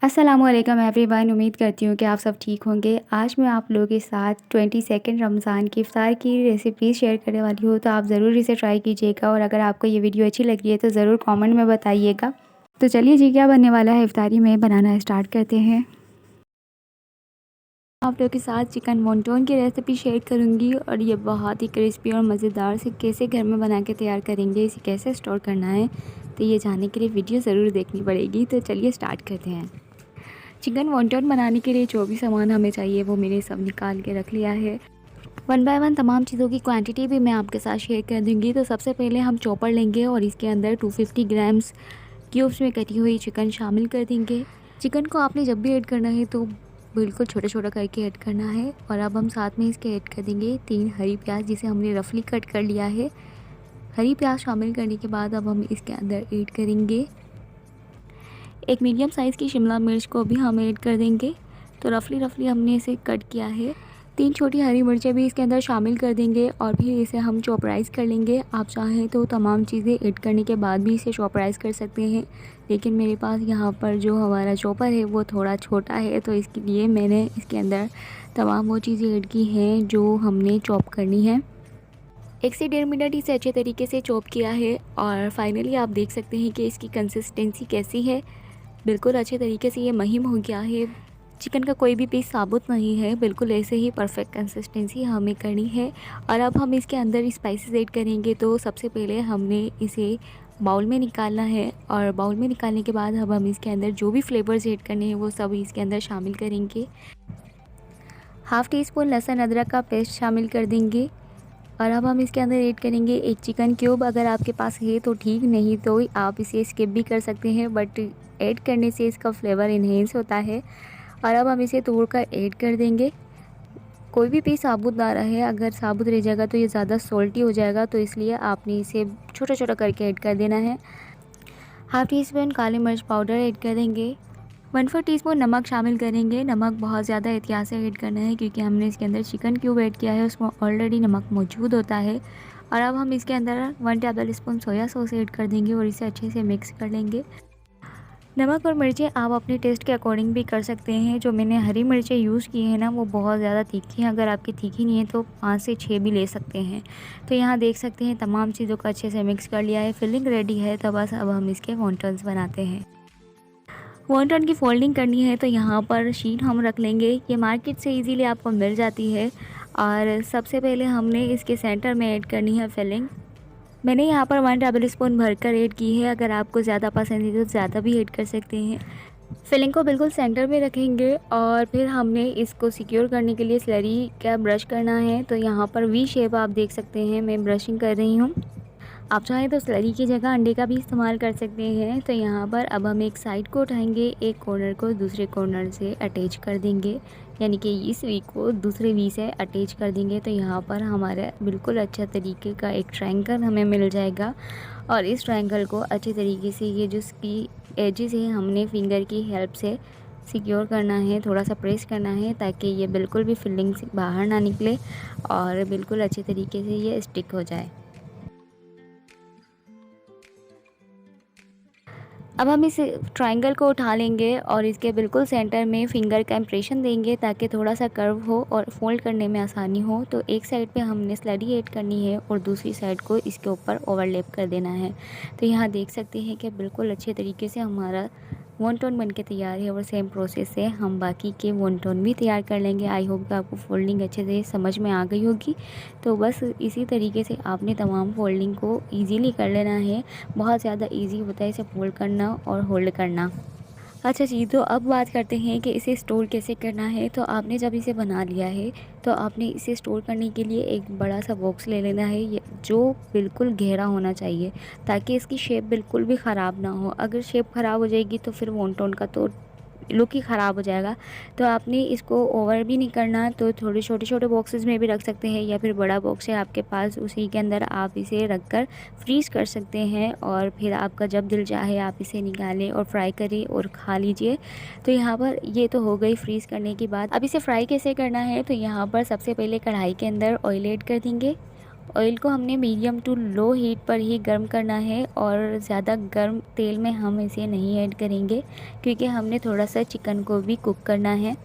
अस्सलामुअलैकुम एवरीवन। उम्मीद करती हूँ कि आप सब ठीक होंगे। आज मैं आप लोगों के साथ 22 रमज़ान की इफ्तार की रेसिपी शेयर करने वाली हूँ, तो आप ज़रूर इसे ट्राई कीजिएगा और अगर आपको ये वीडियो अच्छी लग रही है तो ज़रूर कमेंट में बताइएगा। तो चलिए जी, क्या बनने वाला है इफ्तारी में बनाना स्टार्ट करते हैं। आप लोगों के साथ चिकन वॉन्टन की रेसिपी शेयर करूँगी और ये बहुत ही क्रिस्पी और मज़ेदार से कैसे घर में बना के तैयार करेंगे, इसे कैसे स्टोर करना है, तो ये जानने के लिए वीडियो ज़रूर देखनी पड़ेगी। तो चलिए स्टार्ट करते हैं। चिकन वॉन्टन बनाने के लिए जो भी सामान हमें चाहिए वो मैंने सब निकाल के रख लिया है। वन बाय वन तमाम चीज़ों की क्वांटिटी भी मैं आपके साथ शेयर कर दूँगी। तो सबसे पहले हम चॉपर लेंगे और इसके अंदर 250 ग्राम्स क्यूब्स में कटी हुई चिकन शामिल कर देंगे। चिकन को आपने जब भी ऐड करना है तो बिल्कुल छोटा छोटा करके ऐड करना है। और अब हम साथ में इसके ऐड कर देंगे 3 हरी प्याज, जिसे हमने रफली कट कर लिया है। हरी प्याज शामिल करने के बाद अब हम इसके अंदर ऐड करेंगे एक मीडियम साइज़ की शिमला मिर्च को भी हम ऐड कर देंगे। तो रफली हमने इसे कट किया है। 3 छोटी हरी मिर्चें भी इसके अंदर शामिल कर देंगे और फिर इसे हम चॉपराइज़ कर लेंगे। आप चाहें तो तमाम चीज़ें ऐड करने के बाद भी इसे चॉपराइज़ कर सकते हैं, लेकिन मेरे पास यहाँ पर जो हमारा चॉपर है वो थोड़ा छोटा है, तो इसके लिए मैंने इसके अंदर तमाम वो चीज़ें ऐड की हैं जो हमने चॉप करनी है। 1 से 1.5 मिनट इसे अच्छे तरीके से चॉप किया है और फाइनली आप देख सकते हैं कि इसकी कंसिस्टेंसी कैसी है। बिल्कुल अच्छे तरीके से ये महीन हो गया है। चिकन का कोई भी पीस साबुत नहीं है, बिल्कुल ऐसे ही परफेक्ट कंसिस्टेंसी हमें करनी है। और अब हम इसके अंदर स्पाइसेस ऐड करेंगे। तो सबसे पहले हमने इसे बाउल में निकालना है और बाउल में निकालने के बाद अब हम इसके अंदर जो भी फ्लेवर्स ऐड करने हैं वो सब इसके अंदर शामिल करेंगे। हाफ़ टी स्पून लहसुन अदरक का पेस्ट शामिल कर देंगे और अब हम इसके अंदर ऐड करेंगे एक चिकन क्यूब। अगर आपके पास है तो ठीक, नहीं तो आप इसे स्किप भी कर सकते हैं, बट ऐड करने से इसका फ्लेवर इन्हेंस होता है। और अब हम इसे तोड़ कर ऐड कर देंगे। कोई भी पीस साबुत ना रहे, अगर साबुत रह जाएगा तो ये ज़्यादा सॉल्टी हो जाएगा, तो इसलिए आपने इसे छोटा छोटा करके ऐड कर देना है। हाफ़ टी स्पून काली मिर्च पाउडर ऐड कर देंगे। 1/4 टीस्पून नमक शामिल करेंगे। नमक बहुत ज़्यादा एहतियात से ऐड करना है क्योंकि हमने इसके अंदर चिकन क्यूब ऐड किया है, उसमें ऑलरेडी नमक मौजूद होता है। और अब हम इसके अंदर 1 table spoon soya sauce add कर देंगे और इसे अच्छे से मिक्स कर लेंगे। नमक और मिर्चें आप अपने टेस्ट के अकॉर्डिंग भी कर सकते हैं। जो मैंने हरी मिर्चें यूज़ की हैं ना, वो बहुत ज़्यादा तीखी हैं। अगर आपकी तीखी नहीं है तो 5 से 6 भी ले सकते हैं। तो यहाँ देख सकते हैं तमाम चीज़ों को अच्छे से मिक्स कर लिया है, फिलिंग रेडी है। तो बस अब हम इसके वॉन्टन्स बनाते हैं। वॉन्टन की फोल्डिंग करनी है तो यहाँ पर शीट हम रख लेंगे। ये मार्केट से इजीली आपको मिल जाती है। और सबसे पहले हमने इसके सेंटर में ऐड करनी है फिलिंग। मैंने यहाँ पर 1 टेबल स्पून भरकर ऐड की है। अगर आपको ज़्यादा पसंद है तो ज़्यादा भी ऐड कर सकते हैं। फिलिंग को बिल्कुल सेंटर में रखेंगे और फिर हमने इसको सिक्योर करने के लिए स्लरी का ब्रश करना है। तो यहाँ पर वी शेप आप देख सकते हैं, मैं ब्रशिंग कर रही हूँ। आप चाहें तो स्लरी की जगह अंडे का भी इस्तेमाल कर सकते हैं। तो यहाँ पर अब हम एक साइड को उठाएंगे, एक कॉर्नर को दूसरे कॉर्नर से अटैच कर देंगे, यानी कि इस वी को दूसरे वी से अटैच कर देंगे। तो यहाँ पर हमारा बिल्कुल अच्छा तरीके का एक ट्रायंगल हमें मिल जाएगा। और इस ट्रायंगल को अच्छे तरीके से ये जो इसकी एजेस है हमने फिंगर की हेल्प से सिक्योर करना है, थोड़ा सा प्रेस करना है ताकि ये बिल्कुल भी फिलिंग से बाहर ना निकले और बिल्कुल अच्छे तरीके से ये स्टिक हो जाए। अब हम इस ट्रायंगल को उठा लेंगे और इसके बिल्कुल सेंटर में फिंगर का इम्प्रेशन देंगे ताकि थोड़ा सा कर्व हो और फोल्ड करने में आसानी हो। तो एक साइड पे हमने स्लरी ऐड करनी है और दूसरी साइड को इसके ऊपर ओवरलैप कर देना है। तो यहाँ देख सकते हैं कि बिल्कुल अच्छे तरीके से हमारा वॉन्टन बन के तैयार है और सेम प्रोसेस से हम बाकी के वॉन्टन भी तैयार कर लेंगे। आई होप कि आपको फोल्डिंग अच्छे से समझ में आ गई होगी। तो बस इसी तरीके से आपने तमाम फोल्डिंग को ईज़िली कर लेना है। बहुत ज़्यादा ईजी होता है इसे फोल्ड करना और होल्ड करना। अच्छा जी, तो अब बात करते हैं कि इसे स्टोर कैसे करना है। तो आपने जब इसे बना लिया है तो आपने इसे स्टोर करने के लिए एक बड़ा सा बॉक्स ले लेना है, जो बिल्कुल गहरा होना चाहिए ताकि इसकी शेप बिल्कुल भी ख़राब ना हो। अगर शेप ख़राब हो जाएगी तो फिर वॉन्टन का तो लुक ही ख़राब हो जाएगा। तो आपने इसको ओवर भी नहीं करना, तो थोड़े छोटे छोटे बॉक्सेस में भी रख सकते हैं या फिर बड़ा बॉक्स है आपके पास, उसी के अंदर आप इसे रख कर फ्रीज़ कर सकते हैं। और फिर आपका जब दिल चाहे आप इसे निकालें और फ्राई करें और खा लीजिए। तो यहाँ पर ये तो हो गई फ्रीज़ करने की बात। अब इसे फ्राई कैसे करना है, तो यहाँ पर सबसे पहले कढ़ाई के अंदर ऑयल ऐड कर देंगे ऑयल को हमने मीडियम टू लो हीट पर ही गर्म करना है और ज़्यादा गर्म तेल में हम इसे नहीं ऐड करेंगे, क्योंकि हमने थोड़ा सा चिकन को भी कुक करना है।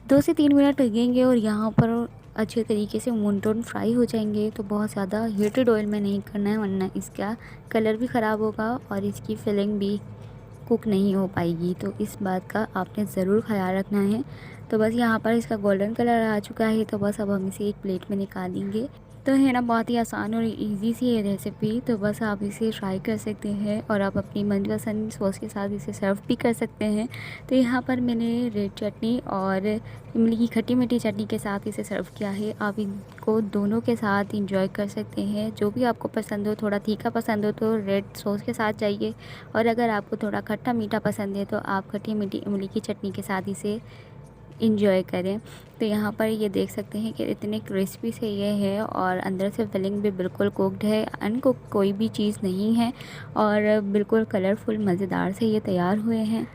2 से 3 मिनट लगेंगे और यहाँ पर अच्छे तरीके से मोनटोन फ्राई हो जाएंगे। तो बहुत ज़्यादा हीटेड ऑयल में नहीं करना है, वरना इसका कलर भी ख़राब होगा और इसकी फिलिंग भी कुक नहीं हो पाएगी। तो इस बात का आपने ज़रूर ख्याल रखना है। तो बस यहाँ पर इसका गोल्डन कलर आ चुका है, तो बस अब हम इसे एक प्लेट में निकालेंगे। तो है ना, बहुत ही आसान और इजी सी है रेसिपी। तो बस आप इसे ट्राई कर सकते हैं और आप अपनी मनपसंद सॉस के साथ इसे सर्व भी कर सकते हैं। तो यहाँ पर मैंने रेड चटनी और इमली की खट्टी मीठी चटनी के साथ इसे सर्व किया है। आप इनको दोनों के साथ इंजॉय कर सकते हैं, जो भी आपको पसंद हो। थोड़ा तीखा पसंद हो तो रेड सॉस के साथ जाइए, और अगर आपको थोड़ा खट्टा मीठा पसंद है तो आप खट्टी मीठी इमली की चटनी के साथ इसे इंजॉय करें। तो यहाँ पर ये देख सकते हैं कि इतने क्रिस्पी से ये है और अंदर से फिलिंग भी बिल्कुल कुक्ड है, अनकुक कोई भी चीज़ नहीं है और बिल्कुल कलरफुल मज़ेदार से ये तैयार हुए हैं।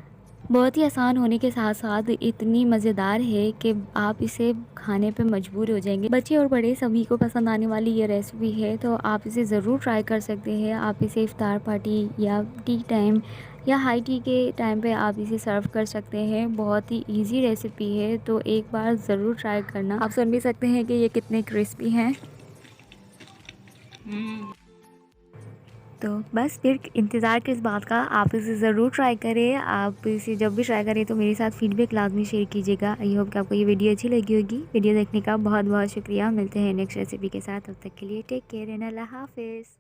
बहुत ही आसान होने के साथ साथ इतनी मज़ेदार है कि आप इसे खाने पे मजबूर हो जाएंगे। बच्चे और बड़े सभी को पसंद आने वाली ये रेसिपी है, तो आप इसे ज़रूर ट्राई कर सकते हैं। आप इसे इफ्तार पार्टी या टी टाइम या हाई टी के टाइम पे आप इसे सर्व कर सकते हैं। बहुत ही इजी रेसिपी है, तो एक बार ज़रूर ट्राई करना। आप सुन भी सकते हैं कि ये कितने क्रिस्पी हैं। तो बस फिर इंतज़ार किस बात का, आप इसे ज़रूर ट्राई करें। आप इसे जब भी ट्राई करें तो मेरे साथ फीडबैक लाजमी शेयर कीजिएगा। आई होप कि आपको ये वीडियो अच्छी लगी होगी। वीडियो देखने का बहुत बहुत शुक्रिया। मिलते हैं नेक्स्ट रेसिपी के साथ, तब तक के लिए टेक केयर एंड अल्लाह हाफिज़।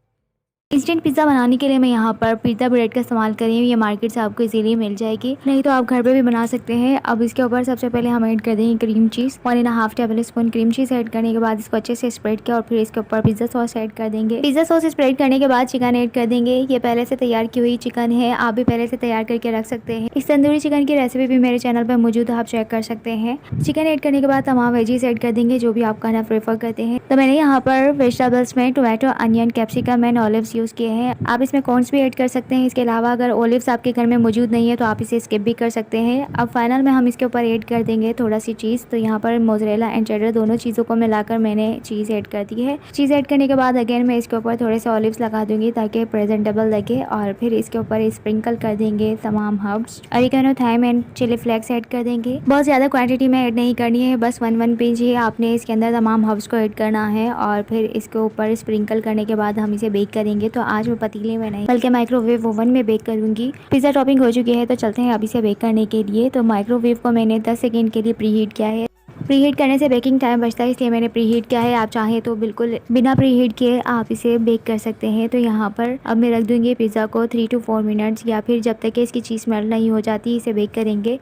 इंस्टेंट पिज़्ज़ा बनाने के लिए मैं यहाँ पर पिज़्ज़ा ब्रेड का इस्तेमाल कर रही हूँ। ये मार्केट से आपको इजीली मिल जाएगी, नहीं तो आप घर पे भी बना सकते हैं। अब इसके ऊपर सबसे पहले हम ऐड कर देंगे cream cheese. 1.5 table spoon cream cheese add करने के बाद इसको अच्छे से स्प्रेड किया और फिर इसके ऊपर पिज़्ज़ा सॉस ऐड कर देंगे। पिज़्ज़ा सॉस स्प्रेड करने के बाद चिकन ऐड कर देंगे। ये पहले से तैयार की हुई चिकन है, आप भी पहले से तैयार करके रख सकते हैं। इस तंदूरी चिकन की रेसिपी भी मेरे चैनल पर मौजूद है, आप चेक कर सकते हैं। चिकन ऐड करने के बाद तमाम वेजीज ऐड कर देंगे जो भी आप खाना प्रेफर करते हैं। तो मैंने यहाँ पर वेजिटेबल्स में tomato, onion, capsicum and olives use किए हैं। आप इसमें कॉर्न्स भी ऐड कर सकते हैं। इसके अलावा अगर ऑलिव्स आपके घर में मौजूद नहीं है तो आप इसे स्किप भी कर सकते हैं। अब फाइनल में हम इसके ऊपर ऐड कर देंगे थोड़ा सी चीज़। तो यहाँ पर मोज़रेला एंड चेडर दोनों चीज़ों को मिलाकर मैंने चीज़ ऐड कर दी है। चीज़ ऐड करने के बाद अगेन मैं इसके ऊपर थोड़े से ऑलिव्स लगा दूंगी ताकि प्रेजेंटेबल लगे, और फिर इसके ऊपर स्प्रिंकल कर देंगे तमाम herbs, oregano, thyme and chilli flakes add कर देंगे। बहुत ज़्यादा क्वान्टिटी में ऐड नहीं करनी है, बस 1 पिंच ही आपने इसके अंदर तमाम हर्ब्स को ऐड करना है, और फिर इसके ऊपर स्प्रिंकल करने के बाद हम इसे बेक करेंगे। तो आज मैं पतीले में नहीं बल्कि माइक्रोवेव ओवन में बेक करूंगी। पिज़्ज़ा टॉपिंग हो चुकी है, तो चलते हैं अब इसे बेक करने के लिए। तो माइक्रोवेव को मैंने 10 सेकेंड के लिए प्री हीट किया है। प्री हीट करने से बेकिंग टाइम बचता है, इसलिए मैंने प्री हीट किया है। आप चाहें तो बिल्कुल बिना प्री हीट किए आप इसे बेक कर सकते हैं। तो यहाँ पर अब मैं रख दूंगी पिज़्ज़ा को 3 to 4 मिनट्स, या फिर जब तक कि इसकी चीज़ मेल्ट नहीं हो जाती इसे बेक करेंगे।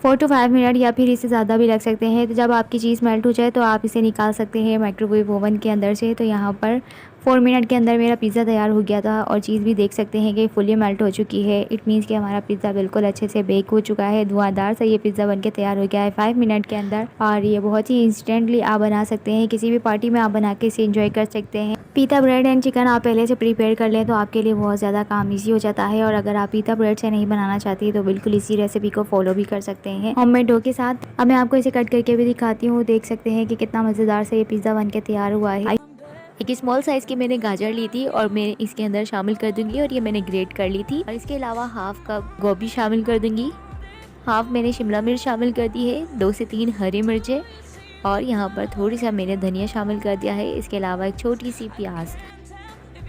4 to 5 मिनट या फिर इससे ज़्यादा भी रख सकते हैं। तो जब आपकी चीज़ मेल्ट हो जाए तो आप इसे निकाल सकते हैं माइक्रोवेव ओवन के अंदर से। तो यहाँ पर 4 मिनट के अंदर मेरा पिज़्ज़ा तैयार हो गया था, और चीज़ भी देख सकते हैं कि फुली मेल्ट हो चुकी है। इट मीन्स कि हमारा पिज़्ज़ा बिल्कुल अच्छे से बेक हो चुका है। धुआंधार सा ये पिज़्ज़ा बनके तैयार हो गया है 5 मिनट के अंदर, और ये बहुत ही इंस्टेंटली आप बना सकते हैं। किसी भी पार्टी में आप बना के इसे इंजॉय कर सकते हैं। पिज़्ज़ा ब्रेड एंड चिकन आप पहले से प्रिपेयर कर लें तो आपके लिए बहुत ज़्यादा काम ईजी हो जाता है, और अगर आप पिज़्ज़ा ब्रेड से नहीं बनाना चाहती तो बिल्कुल इसी रेसिपी को फॉलो भी कर सकते हैं होममेड डो के साथ। अब मैं आपको इसे कट करके भी दिखाती हूँ। देख सकते हैं कि कितना मज़ेदार से ये पिज़्ज़ा बन के तैयार हुआ है। एक स्मॉल साइज़ की मैंने गाजर ली थी और मैं इसके अंदर शामिल कर दूंगी, और ये मैंने ग्रेट कर ली थी। और इसके अलावा हाफ कप गोभी शामिल कर दूंगी, हाफ मैंने शिमला मिर्च शामिल कर दी है, 2 से 3 हरी मिर्चें, और यहाँ पर थोड़ी सा मैंने धनिया शामिल कर दिया है। इसके अलावा एक छोटी सी प्याज।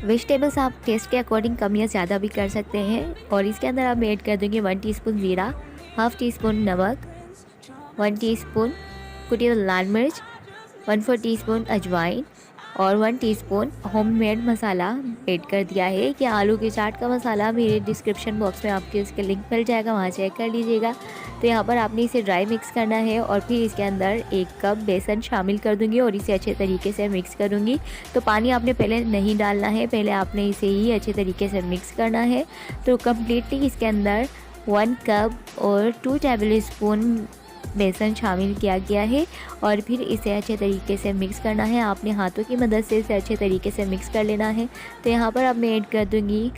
वेजिटेबल्स आप टेस्ट के अकॉर्डिंग कम या ज़्यादा भी कर सकते हैं। और इसके अंदर आप ऐड कर दूँगी 1 टीस्पून ज़ीरा, हाफ़ टी स्पून नमक, 1 टीस्पून कुटी हुई लाल मिर्च, 1/4 टीस्पून अजवाइन और 1 टीस्पून होममेड मसाला ऐड कर दिया है। कि आलू के चाट का मसाला मेरे डिस्क्रिप्शन बॉक्स में आपके उसके लिंक मिल जाएगा, वहाँ चेक कर लीजिएगा। तो यहाँ पर आपने इसे ड्राई मिक्स करना है, और फिर इसके अंदर 1 कप बेसन शामिल कर दूँगी और इसे अच्छे तरीके से मिक्स करूँगी। तो पानी आपने पहले नहीं डालना है, पहले आपने इसे ही अच्छे तरीके से मिक्स करना है। तो कम्प्लीटली इसके अंदर 1 कप और 2 टेबल स्पून बेसन शामिल किया गया है, और फिर इसे अच्छे तरीके से मिक्स करना है। आपने हाथों की मदद से इसे अच्छे तरीके से मिक्स कर लेना है। तो यहाँ पर अब मैं ऐड कर दूँगी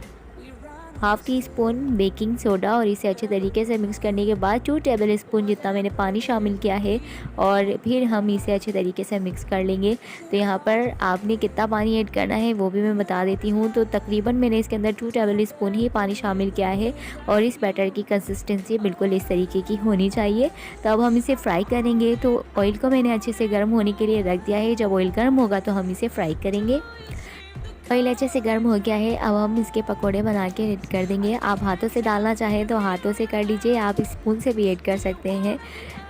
half tea spoon baking soda और इसे अच्छे तरीके से मिक्स करने के बाद 2 टेबल स्पून जितना मैंने पानी शामिल किया है और फिर हम इसे अच्छे तरीके से मिक्स कर लेंगे। तो यहाँ पर आपने कितना पानी ऐड करना है वो भी मैं बता देती हूँ। तो तकरीबन मैंने इसके अंदर 2 टेबल स्पून ही पानी शामिल किया है और इस बैटर की कंसिस्टेंसी बिल्कुल इस तरीके की होनी चाहिए। तो अब हम इसे फ्राई करेंगे। तो ऑयल को मैंने अच्छे से गर्म होने के लिए रख दिया है। जब ऑयल गर्म होगा तो हम इसे फ्राई करेंगे। ऑयल अच्छे से गर्म हो गया है। अब हम इसके पकोड़े बना के ऐड कर देंगे। आप हाथों से डालना चाहें तो हाथों से कर लीजिए, आप स्पून से भी ऐड कर सकते हैं,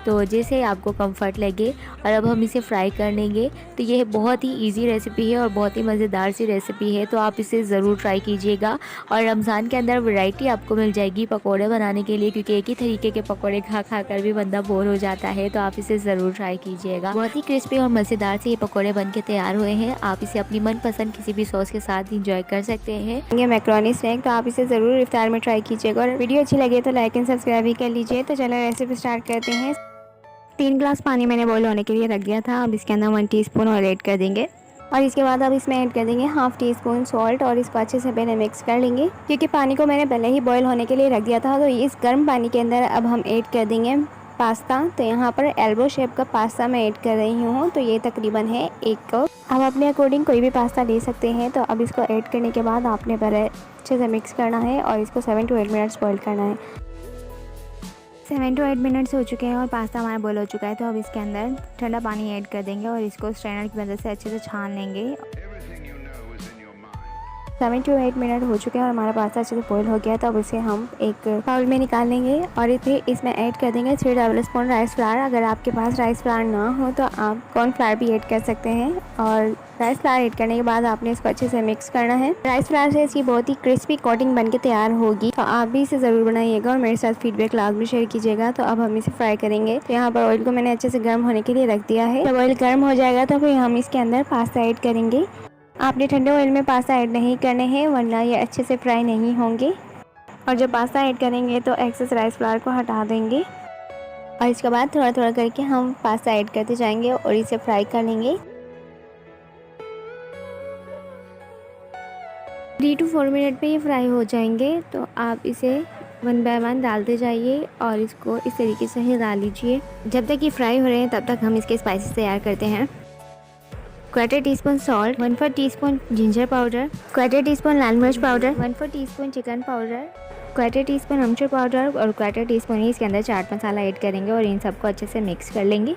तो जैसे आपको कंफर्ट लगे। और अब हम इसे फ्राई कर लेंगे। तो यह बहुत ही इजी रेसिपी है और बहुत ही मज़ेदार सी रेसिपी है, तो आप इसे ज़रूर ट्राई कीजिएगा। और रमज़ान के अंदर वैरायटी आपको मिल जाएगी पकोड़े बनाने के लिए, क्योंकि एक ही तरीके के पकोड़े खा खा कर भी बंदा बोर हो जाता है। तो आप इसे ज़रूर ट्राई कीजिएगा। बहुत ही क्रिस्पी और मज़ेदार से ये पकोड़े बन के तैयार हुए हैं। आप इसे अपनी मनपसंद किसी भी सॉस के साथ इंजॉय कर सकते हैं। ये मैक्रोनी स्नैक, तो आप इसे ज़रूर इफ्तार में ट्राई कीजिएगा। और वीडियो अच्छी लगे तो लाइक एंड सब्सक्राइब भी कर लीजिए। तो चलो रेसिपी स्टार्ट करते हैं। 3 ग्लास पानी मैंने बॉईल होने के लिए रख दिया था। अब इसके अंदर 1 टीस्पून ऑयल ऐड कर देंगे और इसके बाद अब इसमें ऐड कर देंगे हाफ़ टी स्पून सॉल्ट और इसको अच्छे से पहले मिक्स कर लेंगे, क्योंकि पानी को मैंने पहले ही बॉईल होने के लिए रख दिया था। तो इस गर्म पानी के अंदर अब हम ऐड कर देंगे पास्ता। तो यहाँ पर एल्बो शेप का पास्ता मैं ऐड कर रही हूँ। तो ये तकरीबन है 1 कप। अब अपने अकॉर्डिंग कोई भी पास्ता ले सकते हैं। तो अब इसको ऐड करने के बाद आपने पहले अच्छे से मिक्स करना है और इसको 7 to 8 मिनट्स बॉईल करना है। 7 to 8 मिनट्स हो चुके हैं और पास्ता हमारा बॉईल हो चुका है। तो अब इसके अंदर ठंडा पानी ऐड कर देंगे और इसको स्ट्रेनर की मदद से अच्छे से छान लेंगे। 7 to 8 मिनट हो चुके हैं और हमारा पास्ता अच्छे से बॉईल हो गया है। तो अब इसे हम एक बाउल में निकाल लेंगे और फिर इसमें ऐड कर देंगे 3 टेबल स्पून राइस फ्लावर। अगर आपके पास राइस फ्लावर ना हो तो आप कॉर्न फ्लावर भी ऐड कर सकते हैं। और राइस फ्लावर ऐड करने के बाद आपने इसको अच्छे से मिक्स करना है। राइस फ्लावर से इसकी बहुत ही क्रिस्पी कोटिंग बन के तैयार होगी। तो आप भी इसे ज़रूर बनाइएगा और मेरे साथ फीडबैक लाजमी शेयर कीजिएगा। तो अब हम इसे फ्राई करेंगे। तो यहाँ पर ऑयल को मैंने अच्छे से गर्म होने के लिए रख दिया है। जब ऑयल गर्म हो जाएगा तो फिर हम इसके अंदर पास्ता ऐड करेंगे। आपने ठंडे ऑयल में पास्ता ऐड नहीं करने हैं, वरना ये अच्छे से फ्राई नहीं होंगे। और जब पास्ता ऐड करेंगे तो एक्सेस राइस फ्लावर को हटा देंगे और इसके बाद थोड़ा थोड़ा करके हम पास्ता ऐड करते जाएंगे और इसे फ्राई कर लेंगे। 3 to 4 मिनट पे ये फ्राई हो जाएंगे। तो आप इसे 1 by 1 डालते जाइए और इसको इस तरीके से हिला लीजिए। जब तक ये फ्राई हो रहे हैं तब तक हम इसके स्पाइसेस तैयार करते हैं। 1/4 teaspoon salt, 1/4 teaspoon ginger powder, 1/4 teaspoon लाल मिर्च powder, 1/4 teaspoon chicken powder, 1/4 teaspoon अमचूर पाउडर और 1/4 टीस्पून ही इसके अंदर चाट मसाला ऐड करेंगे और इन सबको अच्छे से मिक्स कर लेंगे।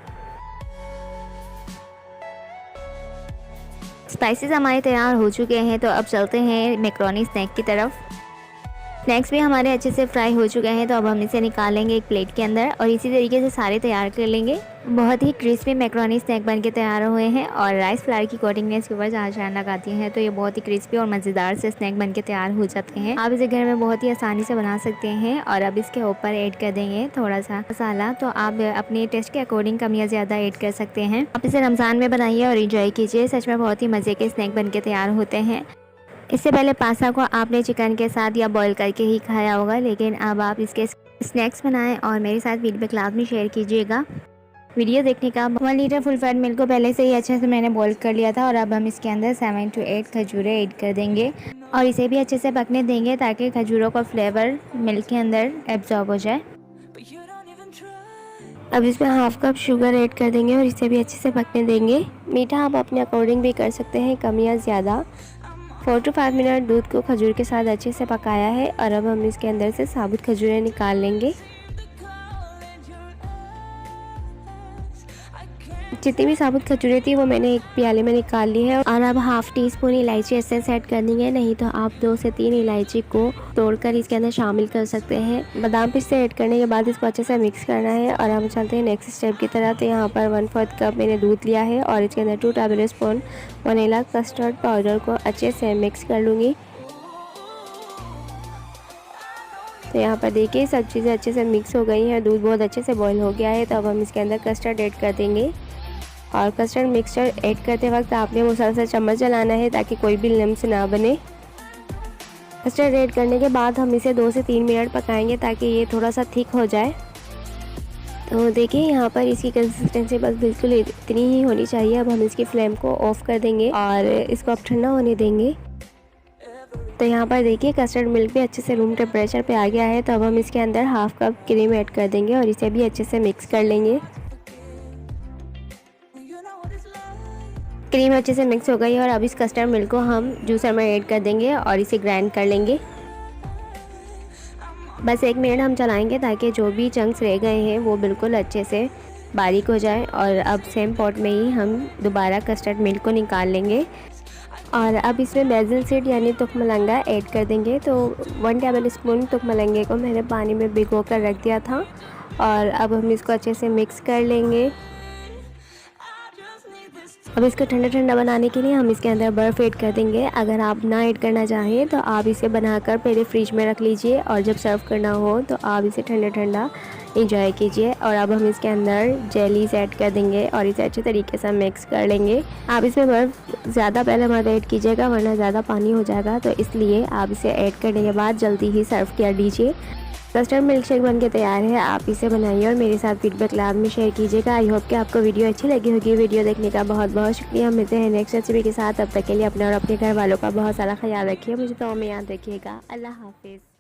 स्पाइसेस हमारे तैयार हो चुके हैं। तो अब चलते हैं मैक्रोनी स्नैक की तरफ। स्नैक्स भी हमारे अच्छे से फ्राई हो चुके हैं। तो अब हम इसे निकालेंगे एक प्लेट के अंदर और इसी तरीके से सारे तैयार कर लेंगे। बहुत ही क्रिस्पी मैक्रोनी स्नैक बन के तैयार हुए हैं और राइस फ्लावर की कोटिंग ने इसके ऊपर जान लगाती है। तो ये बहुत ही क्रिस्पी और मज़ेदार से स्नैक बन के तैयार हो जाते हैं। आप इसे घर में बहुत ही आसानी से बना सकते हैं। और अब इसके ऊपर ऐड कर देंगे थोड़ा सा मसाला। तो आप अपने टेस्ट के अकॉर्डिंग कम या ज़्यादा ऐड कर सकते हैं। आप इसे रमज़ान में बनाइए और इंजॉय कीजिए। सच में बहुत ही मज़े के स्नैक बन के तैयार होते हैं। इससे पहले पास्ता को आपने चिकन के साथ या बॉईल करके ही खाया होगा, लेकिन अब आप इसके स्नैक्स बनाएं और मेरे साथ फीडबैक लाजमी शेयर कीजिएगा। वीडियो देखने का 1 लीटर फुल फैट मिल्क को पहले से ही अच्छे से मैंने बॉईल कर लिया था और अब हम इसके अंदर 7 to 8 खजूरें ऐड कर देंगे और इसे भी अच्छे से पकने देंगे ताकि खजूरों का फ्लेवर मिल्क के अंदर एब्जॉर्ब हो जाए। अब इसमें हाफ कप शुगर ऐड कर देंगे और इसे भी अच्छे से पकने देंगे। मीठा आप अपने अकॉर्डिंग भी कर सकते हैं, कम या ज़्यादा। 4 to 5 मिनट दूध को खजूर के साथ अच्छे से पकाया है और अब हम इसके अंदर से साबुत खजूरें निकाल लेंगे। जितनी भी साबुत खजूरें थी वो मैंने एक प्याले में निकाल ली है। और अब हाफ़ टी स्पून इलायची एसेंस ऐड कर देंगे, नहीं तो आप 2 से 3 इलायची को तोड़कर इसके अंदर शामिल कर सकते हैं। बादाम पिस्ते ऐड करने के बाद इसको अच्छे से मिक्स करना है और हम चलते हैं नेक्स्ट स्टेप की तरह। तो यहाँ पर 1/4 कप मैंने दूध लिया है और इसके अंदर 2 table spoon vanilla custard powder को अच्छे से मिक्स कर लूँगी। तो यहाँ पर देखिए सब चीज़ें अच्छे से मिक्स हो गई हैं, दूध बहुत अच्छे से बॉईल हो गया है। तो अब हम इसके अंदर कस्टर्ड ऐड कर देंगे और कस्टर्ड मिक्सचर ऐड करते वक्त आपने मुसलसल चम्मच चलाना है ताकि कोई भी लम्स ना बने। कस्टर्ड ऐड करने के बाद हम इसे 2 से 3 मिनट पकाएंगे ताकि ये थोड़ा सा थिक हो जाए। तो देखिए यहाँ पर इसकी कंसिस्टेंसी बस बिल्कुल इतनी ही होनी चाहिए। अब हम इसकी फ्लेम को ऑफ कर देंगे और इसको अब ठंडा होने देंगे। तो यहाँ पर देखिए कस्टर्ड मिल्क भी अच्छे से रूम टेम्परेचर पे आ गया है। तो अब हम इसके अंदर हाफ़ कप क्रीम ऐड कर देंगे और इसे भी अच्छे से मिक्स कर लेंगे। क्रीम अच्छे से मिक्स हो गई है और अब इस कस्टर्ड मिल्क को हम जूसर में ऐड कर देंगे और इसे ग्राइंड कर लेंगे। बस 1 मिनट हम चलाएंगे ताकि जो भी चंक्स रह गए हैं वो बिल्कुल अच्छे से बारीक हो जाए। और अब सेम पॉट में ही हम दोबारा कस्टर्ड मिल्क को निकाल लेंगे और अब इसमें बेसिल सीड यानी तुखमलंगा ऐड कर देंगे। तो 1 टेबल स्पून तुखमलंगे को मैंने पानी में भिगो कर रख दिया था और अब हम इसको अच्छे से मिक्स कर लेंगे। अब इसको ठंडा ठंडा बनाने के लिए हम इसके अंदर बर्फ़ ऐड कर देंगे। अगर आप ना ऐड करना चाहें तो आप इसे बनाकर पहले फ्रिज में रख लीजिए और जब सर्व करना हो तो आप इसे ठंडा ठंडा इंजॉय कीजिए। और अब हम इसके अंदर जेलीज ऐड कर देंगे और इसे अच्छे तरीके से मिक्स कर लेंगे। आप इसमें बर्फ़ ज़्यादा पहले मत ऐड कीजिएगा वरना ज़्यादा पानी हो जाएगा, तो इसलिए आप इसे ऐड करने के बाद जल्दी ही सर्व कर लीजिए। कस्टर्ड मिल्क शेक बनके तैयार है। आप इसे बनाइए और मेरे साथ फीडबैक लाभ में शेयर कीजिएगा। आई होप कि आपको वीडियो अच्छी लगी होगी। वीडियो देखने का बहुत बहुत शुक्रिया। मिलते हैं नेक्स्ट रेसिपी के साथ। तब तक के लिए अपने और अपने घर वालों का बहुत सारा ख्याल रखिए। मुझे तो में याद रखिएगा। अल्लाह हाफिज़।